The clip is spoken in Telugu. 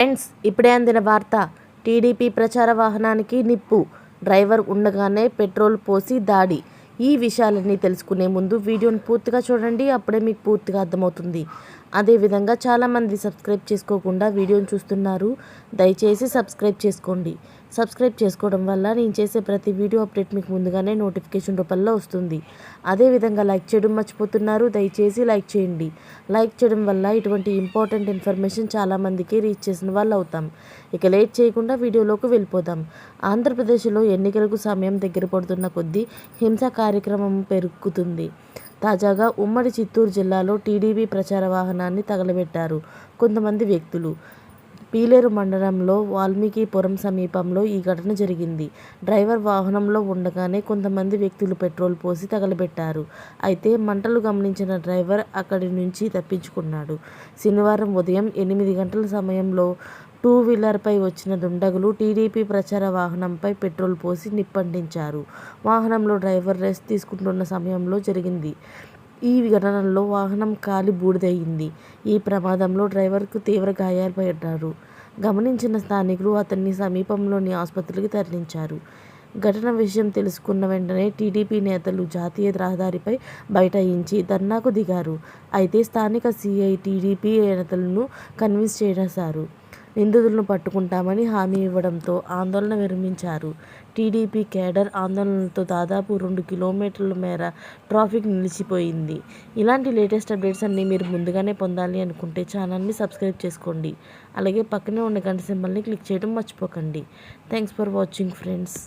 ఫ్రెండ్స్, ఇప్పుడే అందిన వార్త. టీడీపీ ప్రచార వాహనానికి నిప్పు, డ్రైవర్ ఉండగానే పెట్రోల్ పోసి దాడి. ఈ విషయాలన్నీ తెలుసుకునే ముందు వీడియోని పూర్తిగా చూడండి. అప్పుడే మీకు పూర్తిగా అర్థమవుతుంది. అదేవిధంగా చాలామంది సబ్స్క్రైబ్ చేసుకోకుండా వీడియోని చూస్తున్నారు. దయచేసి సబ్స్క్రైబ్ చేసుకోండి. సబ్స్క్రైబ్ చేసుకోవడం వల్ల నేను చేసే ప్రతి వీడియో అప్డేట్ మీకు ముందుగానే నోటిఫికేషన్ రూపంలో వస్తుంది. అదేవిధంగా లైక్ చేయడం మర్చిపోతున్నారు. దయచేసి లైక్ చేయండి. లైక్ చేయడం వల్ల ఇటువంటి ఇంపార్టెంట్ ఇన్ఫర్మేషన్ చాలామందికి రీచ్ చేసిన వాళ్ళు అవుతాం. ఇక లేట్ చేయకుండా వీడియోలోకి వెళ్ళిపోదాం. ఆంధ్రప్రదేశ్లో ఎన్నికలకు సమయం దగ్గర పడుతున్న కొద్దీ హింస కార్యక్రమం పెరుగుతుంది. తాజాగా ఉమ్మడి చిత్తూరు జిల్లాలో టీడీపీ ప్రచార వాహనాన్ని తగలబెట్టారు కొంతమంది వ్యక్తులు. పీలేరు మండలంలో వాల్మీకిపురం సమీపంలో ఈ ఘటన జరిగింది. డ్రైవర్ వాహనంలో ఉండగానే కొంతమంది వ్యక్తులు పెట్రోల్ పోసి తగలబెట్టారు. అయితే మంటలు గమనించిన డ్రైవర్ అక్కడి నుంచి తప్పించుకున్నాడు. శనివారం ఉదయం 8 గంటల సమయంలో టూ వీలర్పై వచ్చిన దుండగులు టీడీపీ ప్రచార వాహనంపై పెట్రోల్ పోసి నిప్పంటించారు. వాహనంలో డ్రైవర్ రెస్ట్ తీసుకుంటున్న సమయంలో జరిగింది. ఈ ఘటనలో వాహనం కాలి బూడిదయ్యింది. ఈ ప్రమాదంలో డ్రైవర్కు తీవ్ర గాయాలపడ్డారు. గమనించిన స్థానికులు అతన్ని సమీపంలోని ఆసుపత్రికి తరలించారు. ఘటన విషయం తెలుసుకున్న వెంటనే టీడీపీ నేతలు జాతీయ రహదారిపై బైఠాయించి ధర్నాకు దిగారు. అయితే స్థానిక సీఐ టీడీపీ నేతలను కన్విన్స్ చేశారు. నిందితులను పట్టుకుంటామని హామీ ఇవ్వడంతో ఆందోళన విరమించారు. టీడీపీ కేడర్ ఆందోళనలతో దాదాపు 2 కిలోమీటర్ల మేర ట్రాఫిక్ నిలిచిపోయింది. ఇలాంటి లేటెస్ట్ అప్డేట్స్ అన్నీ మీరు ముందుగానే పొందాలి అనుకుంటే ఛానల్ని సబ్స్క్రైబ్ చేసుకోండి. అలాగే పక్కనే ఉన్న గంట సింబల్ని క్లిక్ చేయడం మర్చిపోకండి. Thanks for watching friends.